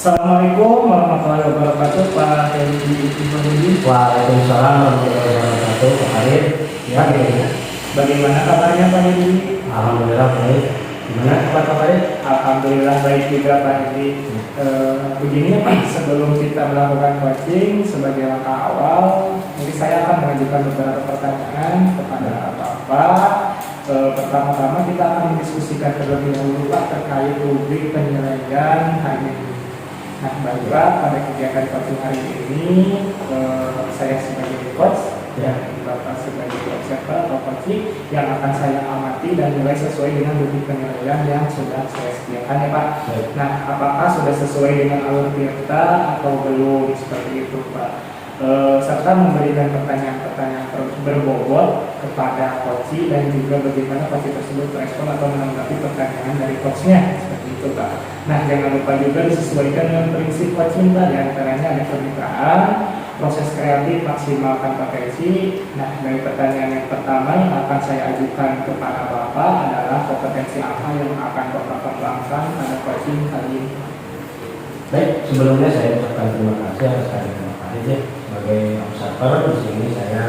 Assalamualaikum warahmatullahi wabarakatuh, Pak Hedi Ibrahim. Waalaikumsalam warahmatullahi wabarakatuh. Pak Arif, ya gimana? Bagaimana kabarnya Pak Hedi? Alhamdulillah baik. Gimana kabarnya? Alhamdulillah baik juga Pak Hedi. Begini Pak, sebelum kita melakukan coaching sebagai langkah awal, mungkin saya akan mengajukan beberapa pertanyaan kepada Bapak. Pertama-tama kita akan mendiskusikan terlebih dahulu Pak terkait rubrik penilaian hari ini. Nah, baiklah pada kegiatan coaching hari ini, saya sebagai coach dan Bapak sebagai observer atau coaching yang akan saya amati dan nilai sesuai dengan rubrik penilaian yang sudah saya sediakan ya Pak. Nah, apakah sudah sesuai dengan alur kita atau belum, seperti itu Pak. Serta memberikan pertanyaan-pertanyaan berbobot kepada coach dan juga bagaimana coach tersebut merespon atau menanggapi pertanyaan dari coachnya, seperti itu Pak. Nah, jangan lupa juga disesuaikan dengan prinsip coaching Pak, diantaranya ada kemitraan, proses kreatif, maksimalkan potensi. Nah, dari pertanyaan yang pertama yang akan saya ajukan kepada Bapak adalah kompetensi apa yang akan Bapak kembangkan pada coaching kali ini. Baik, sebelumnya saya ucapkan terima kasih atas kehadiran Bapak Arif ya. Sebagai observer di sini saya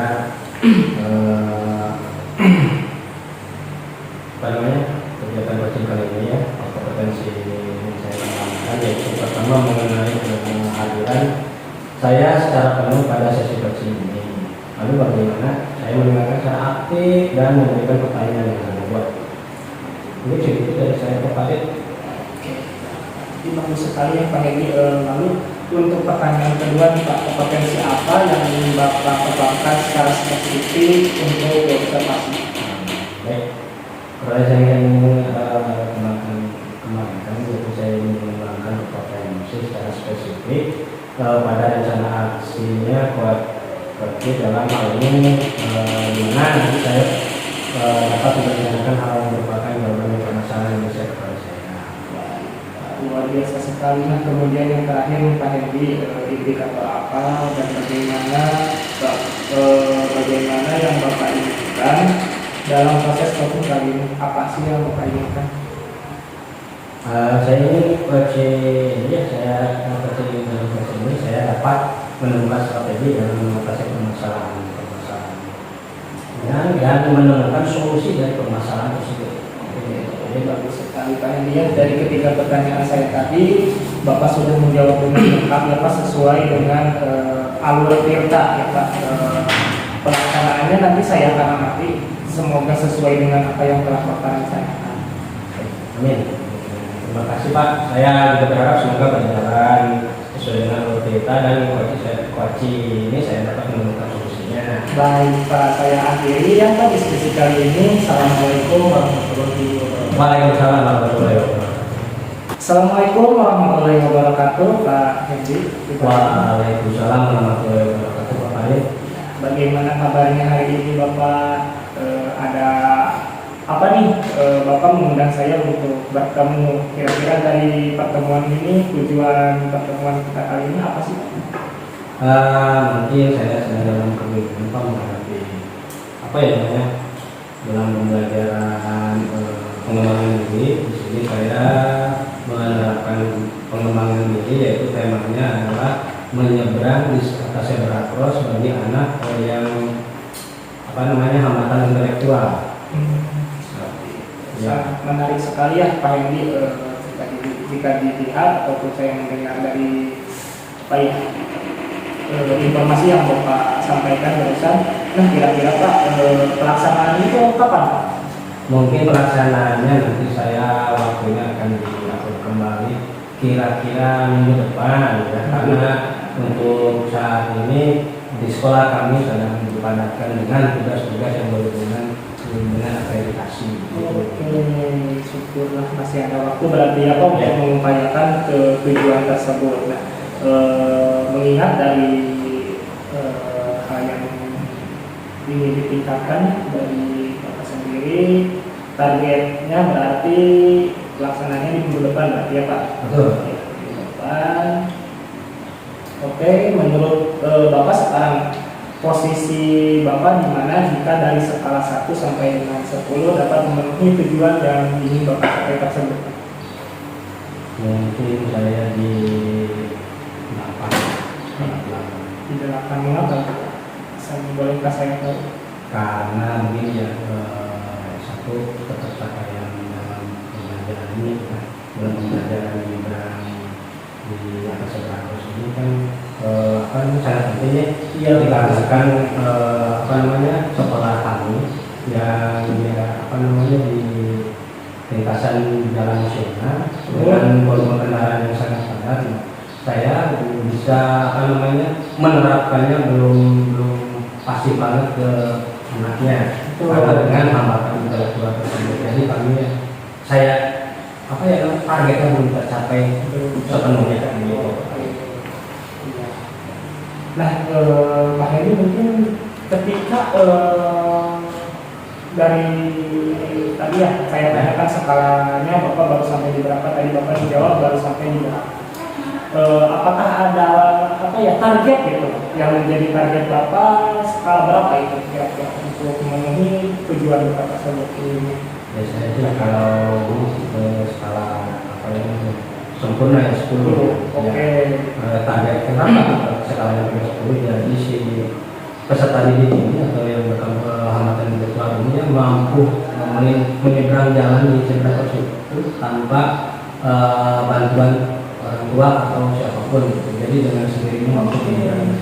kegiatan coaching kali ini ya, kompetensi yang saya kembangkan yaitu pertama mengenai kehadiran saya secara penuh pada sesi coaching ini. Lalu bagaimana saya mendengarkan secara aktif dan memberikan pertanyaan yang membuat. Ini sedikit dari saya Pak Arif. Ini bagus sekali ya Pak Hedi. Lalu untuk pertanyaan kedua nih Pak, kompetensi apa yang ingin Bapak kembangkan secara spesifik untuk observasi? Baik, kalau saya ingin kembangkan yaitu saya ingin mengembangkan kompetensi secara spesifik pada rencana aksinya seperti dalam hal ini dimana nanti saya dapat menanyakan hal yang merupakan jawaban permasalahan yang bisa kepada saya. Luar biasa sekali. Nah, kemudian yang terakhir Pak Hedi, indikator apa dan bagaimana yang Bapak inginkan dalam proses coaching kali ini? Apa sih yang Bapak inginkan? Saya ingin coaching ya, dalam coaching ini saya dapat menemukan strategi dalam mengatasi permasalahan dan menemukan solusi dari permasalahan tersebut. Ini bagus sekali Pak Hedi ya. Dari ketiga pertanyaan saya tadi, Bapak sudah menjawab dengan lengkap ya Pak, sesuai dengan alur tirta ya Pak. Pelaksanaannya nanti saya akan amati, semoga sesuai dengan apa yang telah Bapak rencanakan. Amin. Terima kasih Pak. Saya juga berharap semoga berjalan sesuai dengan alur tirta dan coaching ini saya dapat menemukan solusinya. Baik Pak, saya akhiri ya Pak diskusi kali ini. Assalamualaikum warahmatullahi wabarakatuh. Waalaikumsalam warahmatullahi wabarakatuh. Assalamualaikum warahmatullahi wabarakatuh Pak Hedi. Waalaikumsalam warahmatullahi wabarakatuh Pak Arif. Bagaimana kabarnya hari ini Bapak? Ada apa nih? Bapak mengundang saya untuk bertemu. Kira-kira dari pertemuan ini, tujuan pertemuan kita kali ini apa sih Pak? Mungkin saya sedang dalam kebingungan Pak menghadapi apa ya namanya dalam pembelajaran pengembangan diri. Di sini saya menerapkan pengembangan diri, yaitu temanya adalah menyeberang dissertasi berakros bagi anak yang hambatan intelektual. Ya. Menarik sekali ya Pak Hendi. Jika dilihat ataupun saya mendengar dari informasi yang Bapak sampaikan barusan, nah kira-kira Pak pelaksanaan itu kapan Pak? Mungkin pelaksanaannya nanti saya waktunya akan diatur kembali kira-kira minggu depan ya, karena untuk saat ini di sekolah kami sedang dipadatkan dengan tugas-tugas yang berhubungan dengan akreditasi. Oke, syukurlah masih ada waktu berarti ya Pak untuk mengupayakan tujuan tersebut. Nah, mengingat dari hal yang ingin ditingkatkan dari Bapak sendiri, targetnya berarti pelaksananya di minggu depan berarti ya Pak? Betul. Ya, minggu depan. Oke, menurut Bapak sekarang posisi Bapak di mana jika dari skala 1 sampai dengan 10 dapat memenuhi tujuan yang ingin Bapak capai tersebut? Mungkin saya di 8. Di belakang mengapa? Bolehkah saya tahu? Karena begini ya, satu ketercapaian dalam pembelajaran ini kan, dalam pembelajaran menyeberang di atas Sebrakus ini kan sangat penting ya, dikarenakan sekolah kami yang di lintasan jalan nasional dengan volume kendaraan yang sangat padat. Saya bisa menerapkannya belum pasti banget ke anaknya karena dengan hambatan intelektual tersebut. Jadi saya targetnya belum tercapai sepenuhnya gitu. Nah, Pak Heri mungkin ketika dari tadi ya saya tanyakan skalanya Bapak baru sampai di berapa, tadi Bapak dijawab baru sampai di berapa. Apakah ada target gitu yang menjadi target Bapak, skala berapa itu kira-kira untuk memenuhi tujuan Bapak tersebut ini? Biasanya sih kalau skala sempurna ya 10. Oke. Target kenapa skalanya 10? Jadi si peserta didik ini atau yang berhambatan intelektual ini yang mampu menyeberang jalan di zebra crossing itu tanpa bantuan orang tua atau siapapun gitu. Jadi dengan sendirinya mampu menyeberang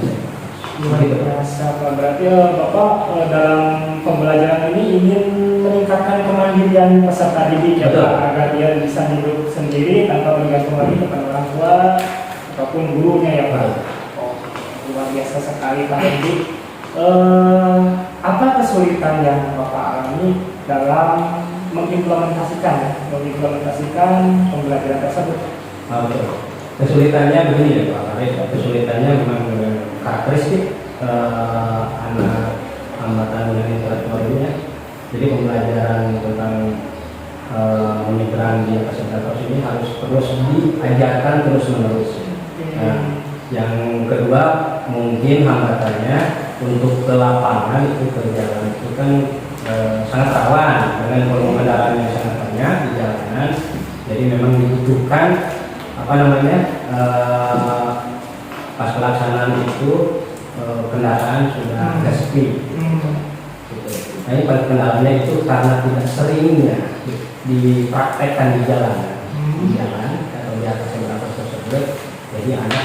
Luar biasa Pak. Berarti Bapak dalam pembelajaran ini ingin meningkatkan kemandirian peserta didik ya Pak, agar dia bisa hidup sendiri tanpa bergantung lagi kepada orang tua ataupun gurunya ya Pak. Oh, luar biasa sekali Pak Edi. Apa kesulitan yang Bapak alami dalam mengimplementasikan pembelajaran tersebut? Kesulitannya begini ya Pak Farid, kesulitannya memang karakteristik anak hambatan dengan intelektual ini ya. Jadi pembelajaran tentang menyeberang di atas zebra ini harus terus diajarkan terus menerus. Nah, yang kedua mungkin hambatannya untuk ke lapangan itu ke jalan itu kan sangat rawan dengan volume kendaraan yang sangat banyak di jalanan. Jadi memang dibutuhkan pas pelaksanaan itu kendaraan sudah agak sepi. Gitu. Nah, ini pada kendaraannya itu karena tidak seringnya dipraktekkan di jalan atau di atas zebra tersebut. Jadi anak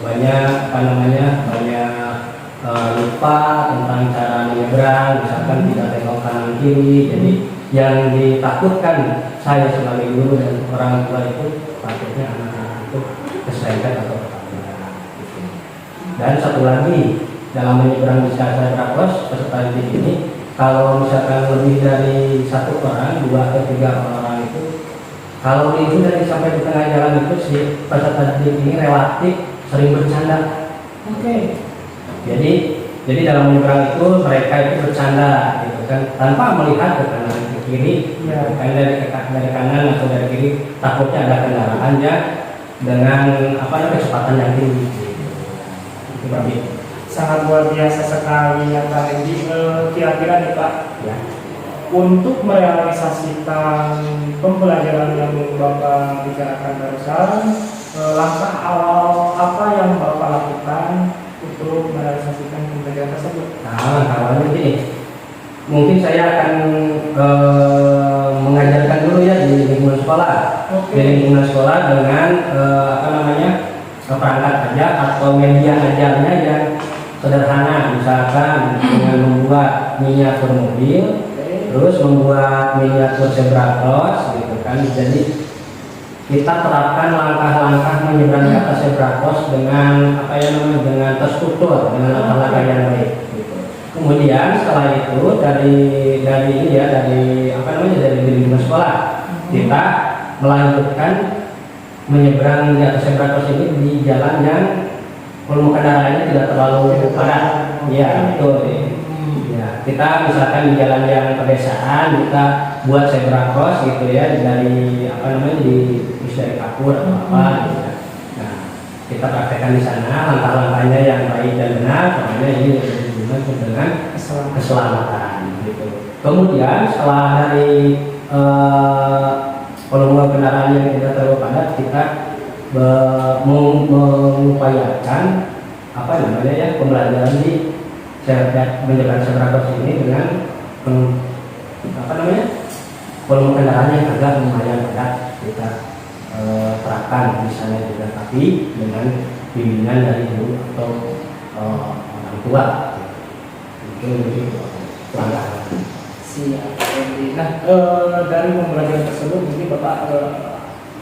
banyak lupa tentang cara menyeberang, misalkan tidak tengok kanan kiri. Jadi yang ditakutkan saya sebagai guru dan orang tua itu takutnya anak-anak itu keserempet atau ketakutan. Gitu. Dan satu lagi dalam menyeberang di zebra cross peserta didik ini, kalau misalkan lebih dari satu orang, 2 atau 3 orang itu, kalau itu dari sampai di tengah jalan itu si peserta didik ini relatif sering bercanda. Oke. Jadi dalam menyeberang itu mereka itu bercanda gitu kan, tanpa melihat ke kanan ke kiri, kan dari kanan atau dari kiri takutnya ada kendaraan yang dengan kecepatan yang tinggi. Itu begitu. Sangat luar biasa sekali yang tadi. Kira-kira nih Pak, Ya. Untuk merealisasikan pembelajaran yang Bapak bicarakan barusan, langkah awal apa yang Bapak lakukan untuk merealisasikan pembelajaran tersebut? Nah, awalnya gini, mungkin saya akan mengajarkan dulu ya di lingkungan sekolah. Di lingkungan sekolah dengan perangkat ajar atau media ajarnya yang sederhana, misalkan dengan membuat miniatur mobil, terus membuat miniatur zebra cross gitu kan. Jadi kita terapkan langkah-langkah menyeberang di atas zebra cross dengan dengan terstruktur, dengan langkah-langkah yang baik gitu. Kemudian setelah itu dari lingkungan sekolah kita melanjutkan menyeberang di atas zebra cross ini di jalan yang volume kendaraannya tidak terlalu padat. Ya, betul. Ya, kita misalkan di jalan yang pedesaan kita buat zebra cross gitu ya, dari dari kapur atau apa gitu ya. Nah, kita praktekkan di sana langkah-langkahnya yang baik dan benar, karena ini berhubungan dengan keselamatan gitu. Kemudian setelah dari volume kendaraan yang tidak terlalu padat, kita mengupayakan apa namanya ya, pembelajaran di menjaga Sebrabus ini dengan apa namanya, volume kendaraan yang agak lumayan padat kita terapkan misalnya juga, tapi dengan bimbingan dari guru atau orang tua. Mungkin begitu langkah. Siap. Nah, dari pembelajaran tersebut mungkin Bapak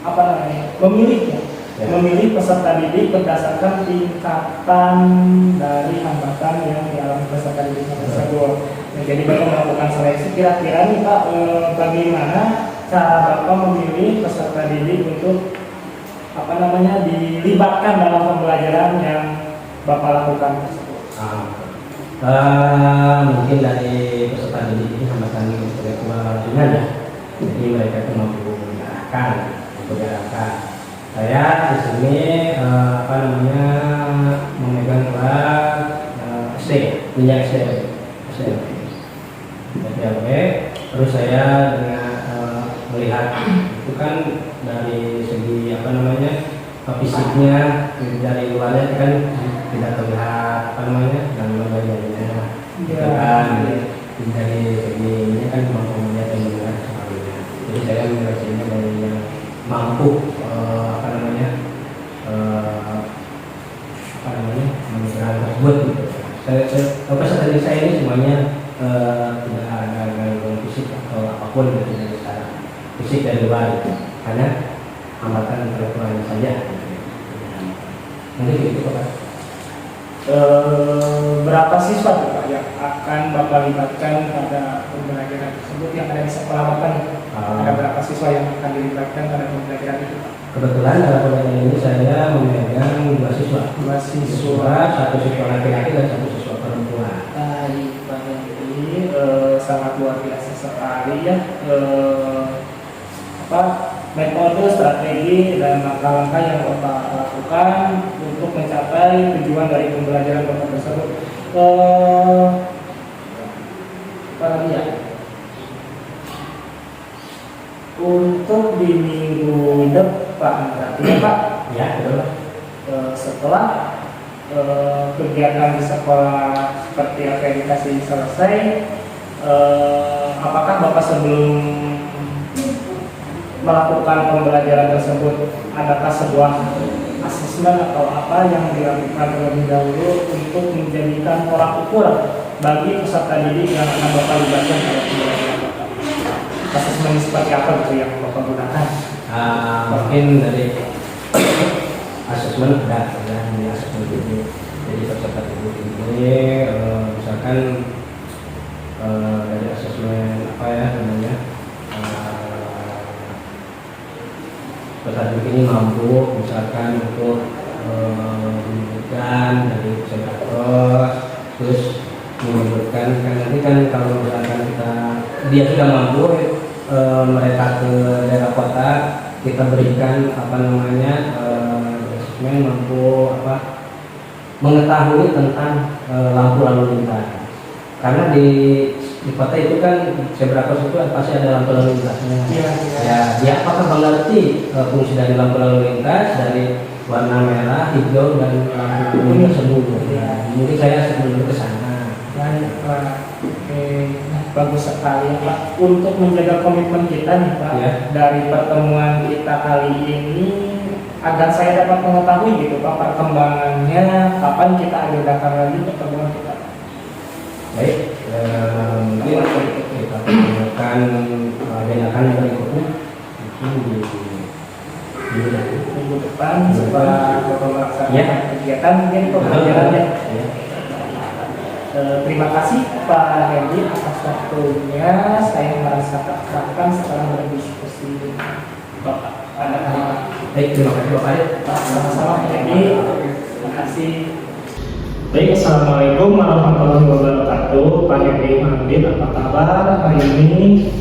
apa namanya, memilih peserta didik berdasarkan tingkatan dari hambatan yang dialami peserta didik tersebut. Nah, jadi Bapak melakukan seleksi, kira-kira nih Pak, bagaimana cara Bapak memilih peserta didik untuk apa namanya, dilibatkan dalam pembelajaran yang Bapak lakukan tersebut? Mungkin dari peserta didik ini hambatan intelektual ringan ya, jadi mereka itu mampu mengarahkan. Saya di sini apa namanya, memegang kelas SD, jenjang SD, terus saya dengan melihat itu kan dari segi apa namanya, fisiknya dari luarnya kan tidak terlihat apa namanya, dan badannya gitu kan, dari segi ini kan mampu melihat dan mendengar semuanya. Jadi saya menyeleksinya dari yang mampu apa namanya mengerjakan tersebut gitu. Peserta didik saya ini semuanya tidak ada gangguan fisik atau apapun gitu, dari secara fisik dari luar itu, hanya hambatan intelektualnya saja. Mungkin itu Pak. Berapa siswa tuh Pak yang akan Bapak libatkan pada pembelajaran tersebut yang ada di sekolah Bapak nih? Ada berapa siswa yang akan dilibatkan pada pembelajaran itu Pak? Kebetulan dalam pembelajaran ini saya memegang 2 siswa. 2 siswa, 1 siswa laki-laki dan 1 siswa perempuan. Baik Pak Hendy, sangat luar biasa sekali ya. Metode, strategi, dan langkah-langkah yang Bapak lakukan untuk mencapai tujuan dari pembelajaran Bapak tersebut. Apa lagi ya? Untuk di minggu depan, berarti ya Pak? Ya, betul. Setelah kegiatan di sekolah seperti akreditasi selesai, apakah Bapak sebelum melakukan pembelajaran tersebut, adakah sebuah asesmen atau apa yang dilakukan terlebih dahulu untuk menjadikan tolak ukur bagi peserta didik yang akan Bapak libatkan dalam pembelajaran Bapak? Asesmen seperti apa gitu yang Bapak gunakan? Mungkin dari asesmen ada di asesmen didik. Jadi peserta didik ini misalkan dari asesmen apa ya namanya, peserta didik ini mampu misalkan untuk menyebutkan dari Sebrabus, terus menyebutkan kan nanti kan kalau misalkan dia sudah mampu mereka ke daerah kota, kita berikan apa namanya asesmen mampu apa mengetahui tentang lampu lalu lintas, karena di kota itu kan Sebrabus itu pasti ada lampu lalu lintasnya. Ya, dia apakah mengerti fungsi dari lampu lalu lintas dari warna merah, hijau, dan lampu kuning tersebut? Ya, mungkin saya sebelum ke sana. Baik Pak, bagus sekali ya Pak. Untuk menjaga komitmen kita nih Pak, Ya. dari pertemuan kita kali ini, agar saya dapat mengetahui gitu Pak perkembangannya, kapan kita agendakan lagi pertemuan kita. Baik, mungkin kita akan agendakan yang berikutnya mungkin di minggu depan setelah Bapak melaksanakan Ya. kegiatan mungkin pembelajarannya. Ya. Terima kasih Pak Hendy atas waktunya. Saya merasa tercerahkan setelah berdiskusi dengan Bapak pada hari ini. Baik, terima kasih Bapak. Sama-sama Pak Hendy. Terima kasih. Baik, Assalamualaikum warahmatullahi wabarakatuh. Pak Hendy Hamid, apa kabar hari ini?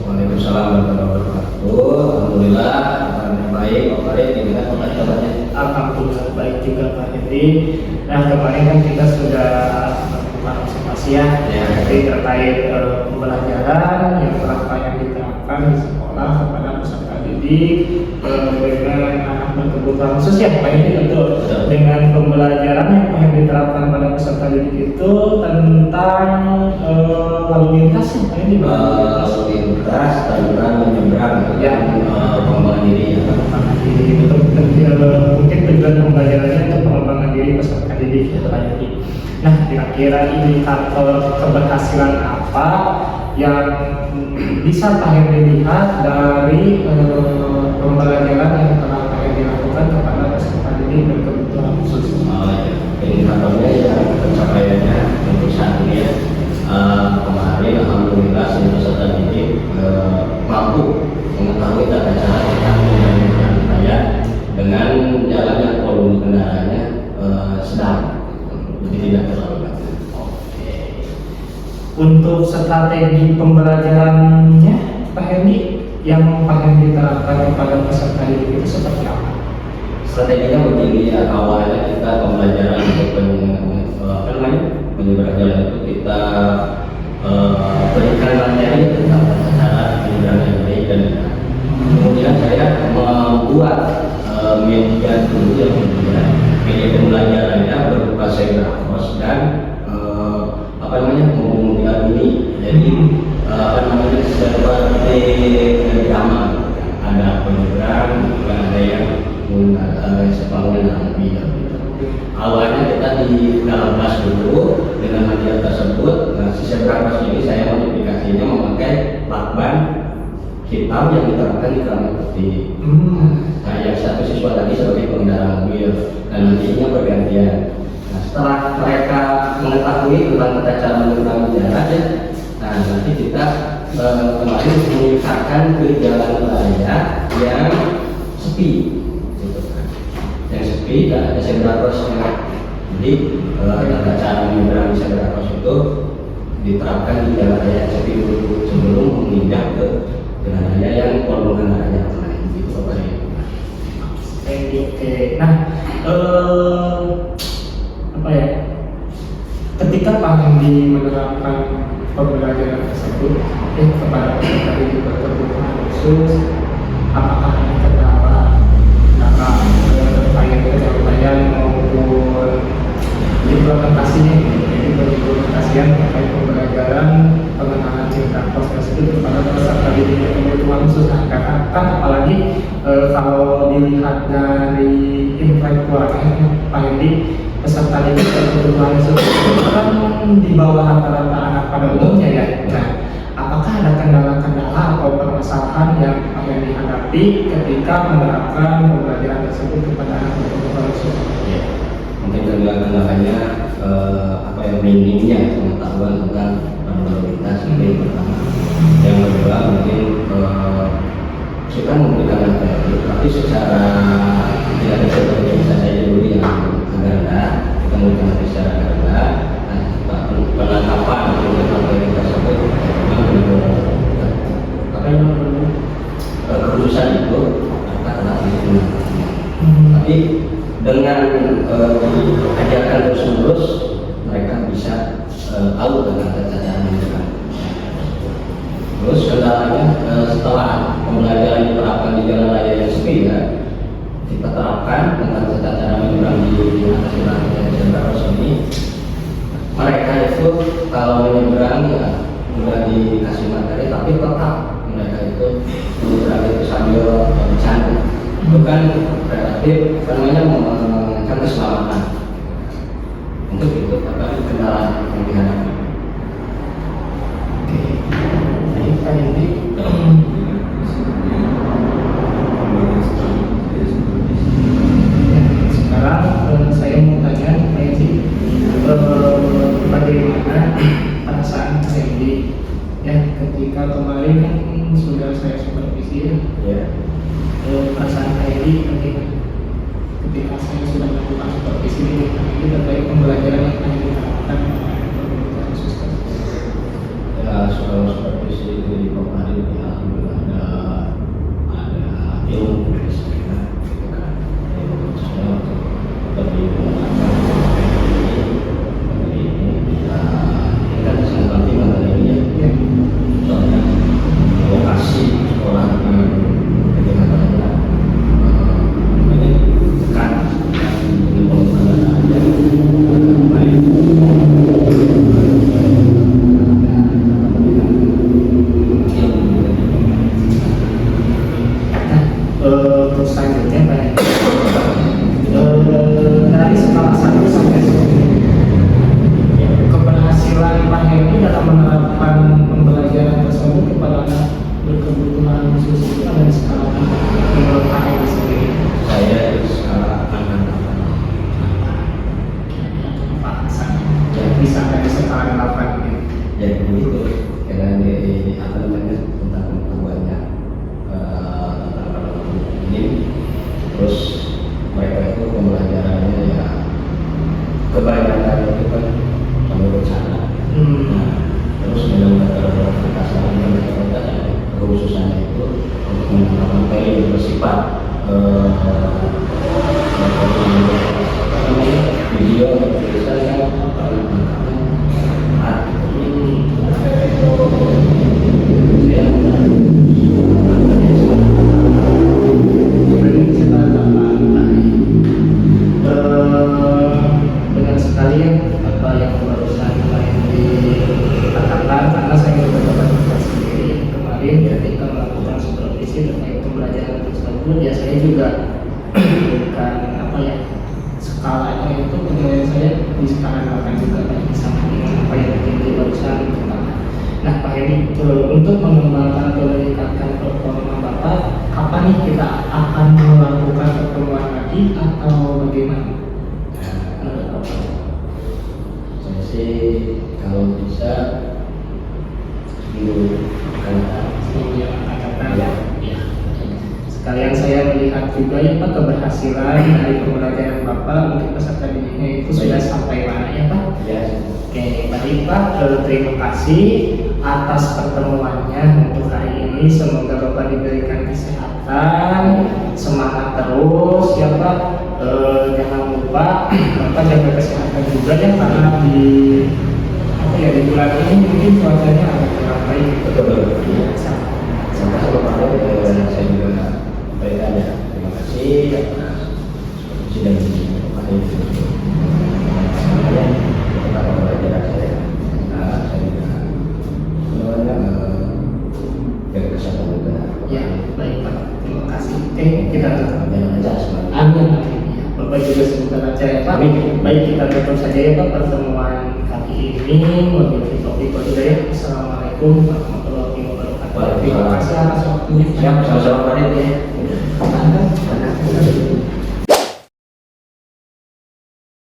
Waalaikumsalam warahmatullahi wabarakatuh. Alhamdulillah, baik. Bapak gimana kabarnya? Alhamdulillah baik juga Pak Hendy. Nah, kemarin kan kita sudah melakukan observasi ya, jadi terkait pembelajaran yang diterapkan di sekolah kepada peserta didik didik dengan anak berkebutuhan khusus ya Pak ini betul. Dengan pembelajaran yang diterapkan pada peserta didik itu tentang lalu lintas ya Pak ini lalu lintas tentang menyeberang ya pengembangan diri ya. Betul, mungkin tujuan pembelajarannya untuk pengembangan diri peserta didik ya Pak ini. Nah kira-kira indikator keberhasilan apa yang bisa Pak Hendy lihat dari pembelajaran yang telah Pak Hendy lakukan kepada peserta didik berkebutuhan khusus? Indikatornya ya pencapaiannya untuk saat ini ya. Kemarin alhamdulillah si peserta didik mampu mengetahui tata cara menjalankan saya dengan jalannya volume kendaraannya sedang, jadi tidak terlalu banyak. Untuk strategi pembelajarannya Pak Hendy yang Pak Hendy terapkan kepada peserta didik itu seperti apa? Strateginya begini ya, awalnya kita pembelajaran untuk menyeberang jalan itu kita berikan materi tentang tata cara menyeberang yang baik dan benar. Kemudian saya membuat media dulu yang kemudian media pembelajarannya berupa segrafos dan memungkinkan ini. Jadi seperti drama, ada penyeberang, ada yang sepanjang bidang. Awalnya kita di dalam kelas dulu dengan media tersebut. Nah, si segrafos ini saya modifikasinya memakai lakban hitam yang diterapkan di keramik putih. Nah, yang satu siswa tadi sebagai pengendara mobil dan nantinya bergantian. Nah, setelah mereka mengetahui tentang tata cara menyeberang jalan ya, nah nanti kita kemarin menyisakan ke jalan raya yang sepi, gitu kan. Yang sepi dan ada segrafosnya. Jadi tata cara menyeberang di segrafos itu diterapkan di jalan raya yang sepi dulu sebelum menginjak ke jalan raya yang volume kendaraannya ramai, gitu Pak ya. Oke. Nah, apa ya? Ketika Pak Hendy menerapkan pembelajaran tersebut kepada peserta didik berkebutuhan khusus, apakah ada kendala dalam penyampaian maupun implementasinya? Jadi implementasian terkait pembelajaran pengenalan segrafos tersebut kepada peserta didik berkebutuhan khusus. Nah, karena kan apalagi kalau dilihat dari intelektualnya Pak Hendy, peserta didik berkebutuhan khusus kan di bawah rata-rata anak pada umumnya ya. Nah, apakah ada kendala-kendala atau permasalahan yang Pak Hendy hadapi ketika menerapkan pembelajaran tersebut kepada anak berkebutuhan khusus? Ya, mungkin kendala-kendalanya minimnya pengetahuan tentang lalu lintas itu yang pertama. Yang kedua mungkin kita memberikan materi, tapi secara tidak bisa bisa saja dulu yang agak rendah, kita memberikan materi secara agak rendah. Nah, penangkapan dengan materi tersebut memang kekhususan itu katakanlah itu. Tapi dengan ajakan terus-menerus mereka bisa tahu tentang tata cara menyeberang. Terus kendalanya setelah pembelajaran diterapkan di jalan raya yang sepi ya, kita terapkan tentang tata cara menyeberang di atas jalan segrafos ini. Mereka itu kalau menyeberang ya sudah dikasih materi, tapi tetap mereka itu menyeberang itu sambil bercanda. Itu kan relatif mengancam keselamatan. Untuk itu terkait kendala yang dihadapi. Oke, baik Pak Hendy. Sekarang saya mau tanya Pak Hendy, bagaimana perasaan Pak Hendy ya ketika kemarin kan sudah saya supervisi ya. Perasaan Pak Hendy ketika saya sudah melakukan supervisi ini terkait pembelajaran yang akan dilakukan berkebutuhan khusus. Ya, soal supervisi di kemarin ya alhamdulillah ada ilmu dari saya, gitu kan. Ilmu saya untuk lebih mengatakan ini kita kan sangat penting mengenai ini ya. Soalnya lokasi sekolah bagaimana berkebutuhan khusus itu ada di skala menurut Pak Heri sendiri? Saya di skala aman. Pak Hasan, bisa dari skala 8 gitu. Jadi begitu, karena di apa namanya tentang pengetahuannya tentang ini, terus mereka itu pembelajarannya ya kebanyakan itu kan menurut sana. Nah, terus benar-benar kekhususannya itu untuk menerapkan materi yang bersifat video atau tulisan yang dengan sekalian apa yang barusan kemarin dikatakan, karena saya juga dapat informasi sendiri kemarin ketika melakukan supervisi terkait pembelajaran tersebut, ya saya juga memberikan apa ya skalanya itu penilaian saya di skala 8 juga tadi sama dengan apa yang di barusan dikatakan. Nah Pak Heri, untuk mengembangkan atau meningkatkan performa Bapak, kapan nih kita akan melakukan pertemuan lagi atau bagaimana? Saya sih kalau bisa minggu akan ya. Sekalian saya melihat juga ya Pak keberhasilan dari pembelajaran Bapak untuk peserta didiknya itu sudah sampai mana ya Pak? ya. Oke, baik Pak, terima kasih atas pertemuannya untuk hari ini. Semoga Bapak diberikan kesehatan, semangat terus ya Pak. Jangan lupa Bapak jaga kesehatan juga ya, karena di di bulan ini mungkin cuacanya agak kurang baik. Betul. Sama-sama Pak, saya juga berikan ya terima kasih atas sudah menjadi Pak Heri. Tentang pembelajaran saya, saya juga semuanya dari kesehatan juga. Ya, baik Pak, terima kasih. Kita tutup. Jangan aja semuanya. Amin. Bapak juga semoga lancar ya Pak. Baik, kita tutup saja ya Pak pertemuan kali ini. Wabillahi taufiq wal hidayah. Assalamualaikum warahmatullahi wabarakatuh. Terima kasih atas waktunya. Siap, sama-sama Pak Heri.